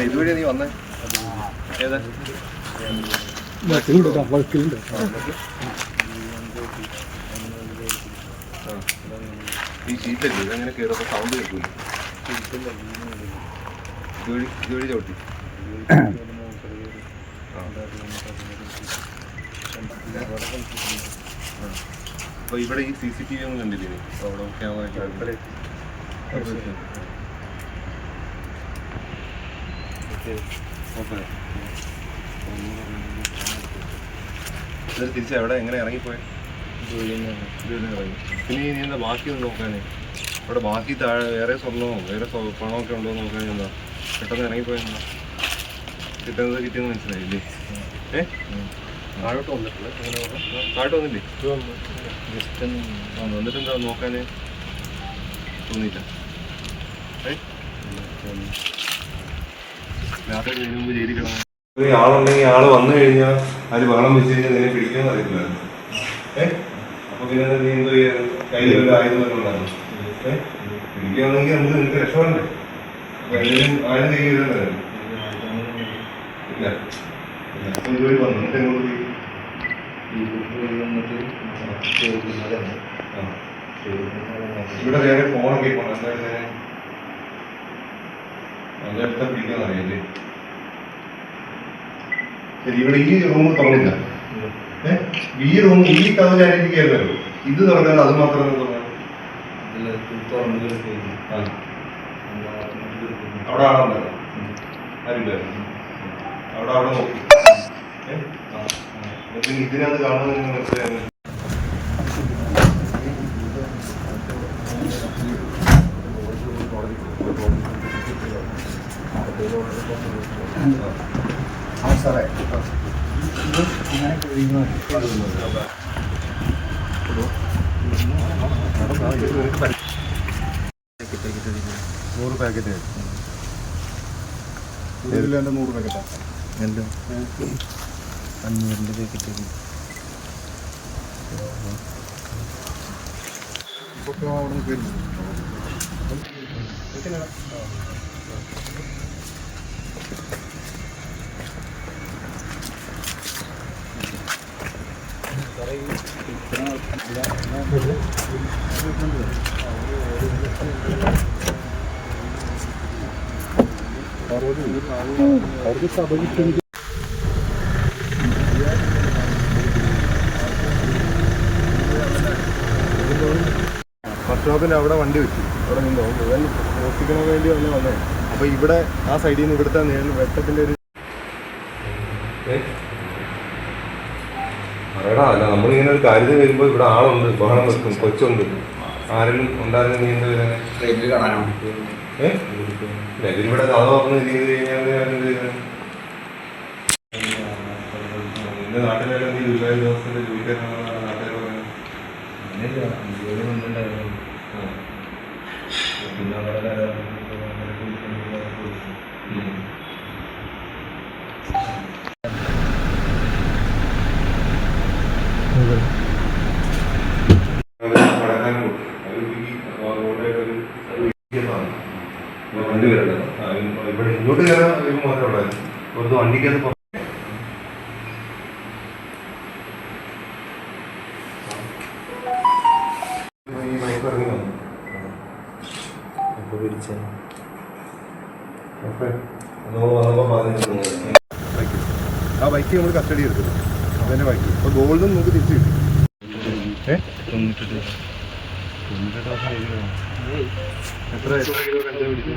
ഇതുവഴി നീ വന്നേ ഏതാ ഈ ഷീറ്റല്ലേ ഇതെങ്ങനെ കയറുമ്പോൾ സൗണ്ട് കേൾക്കൂല ഇതുവഴി ചവിട്ടി അപ്പോൾ ഇവിടെ ഈ CCTV ഒന്നും കണ്ടില്ലേ അവിടെ ക്യാമറ തിരിച്ച് എവിടെ എങ്ങനെ ഇറങ്ങിപ്പോയി പിന്നെ നീ എന്താ ബാക്കി ഒന്ന് നോക്കാനേ അവിടെ ബാക്കി താഴെ വേറെ സ്വർണ്ണമോ വേറെ പണമൊക്കെ ഉണ്ടോ എന്ന് നോക്കാൻ എന്താ പെട്ടെന്ന് ഇറങ്ങിപ്പോയെന്താ കിട്ടിയെന്ന് മനസ്സിലായില്ലേ താഴോട്ട് വന്നിട്ടില്ല അങ്ങനെ താഴോട്ട് വന്നില്ലേ വന്നിട്ട് എന്താ നോക്കാന് തോന്നിയില്ല രാത്രി കഴിഞ്ഞ മുമ്പ് ജയിലിൽ കിടന്നു ആളുണ്ടെങ്കിൽ ആള് വന്നു കഴിഞ്ഞാൽ അതിൽ വെള്ളം വെച്ച് കഴിഞ്ഞാൽ നിന്നെ പിടിക്കുമെന്ന് അറിയില്ലായിരുന്നു അപ്പൊ പിന്നെ നീ എന്തോ കയ്യിൽ ഒരു ആയുധം തന്നെ ഉണ്ടായിരുന്നു പിടിക്കുകയാണെങ്കിൽ നിനക്ക് രക്ഷപ്പെടണ്ടേ അപ്പൊ എന്തെങ്കിലും ആയുധം കയ്യിലില്ല ഇല്ല അപ്പൊ ഇതുവഴി വന്നു എന്നിട്ട് എങ്ങോട്ട് ഇവിടെ വേറെ ഫോണൊക്കെ പോകണം എന്തായാലും അതെടുത്താൽ പിടിക്കാന്ന് അറിയില്ലേ ശരി ഇവിടെ ഈ റൂം തുറന്നില്ല ഈ റൂം ഈ കഥ ഞാനിരിക്കുകയായിരുന്നല്ലോ ഇത് തുറക്കാൻ അത് മാത്രമേ തുറക്കാൻ അവിടെ ആളുണ്ടല്ലോ ആരുമില്ല അവിടെ നോക്കി ഇതിനകത്ത് കാണുന്നത് നിങ്ങൾ മനസ്സിലായിരുന്നു സാറേ നൂറ് പാക്കറ്റ് ഇതിൽ എൻ്റെ 100 പാക്കറ്റാണ് എല്ലാം 500 പാക്കറ്റ് ഇപ്പോൾ അവിടെ നിന്ന് വരുന്നു വർക്ക്ഷോപ്പിന് അവിടെ വണ്ടി വെച്ചു അവിടെ നിന്നോ മുഴുവൻ മോഷ്ടിക്കാൻ വേണ്ടി വന്നേ അപ്പൊ ഇവിടെ ആ സൈഡിൽ നിന്ന് ഇവിടുത്തെ വെട്ടത്തിന്റെ ഒരു പറയടാ അല്ല നമ്മളിങ്ങനെ ഒരു കാര്യത്തിൽ വരുമ്പോൾ ഇവിടെ ആളുണ്ട് ബഹളം വെക്കും കൊച്ചുണ്ട് ആരെങ്കിലും ഉണ്ടായിരുന്ന നീ എന്താ വരുന്നത് ഇവിടെ കഥ പറഞ്ഞു ചെയ്ത് കഴിഞ്ഞാൽ നിന്റെ നാട്ടിലെല്ലാം നീ ദുബായ് ദിവസത്തിന്റെ ജോലിക്കാരാണ് നാട്ടുകാർ പറയുന്നത് പിന്നെ വണ്ടി വരണ്ടത് ഇവിടെ ഇങ്ങോട്ട് കയറാൻ മാത്രമേ ഉള്ളായിരുന്നു പുറത്ത് വണ്ടിക്കകത്ത് ഈ ബൈക്ക് ഇറങ്ങി വന്നു അപ്പോൾ പിടിച്ചു വന്നപ്പോൾ ആ ബൈക്ക് നമ്മൾ കസ്റ്റഡി എടുക്കുന്നു അതെന്നെ ബൈക്ക് അപ്പോൾ ഗോൾഡും നമുക്ക് തിരിച്ചു കിട്ടി എത്ര കിലോ കഞ്ചാവ് പിടിച്ചു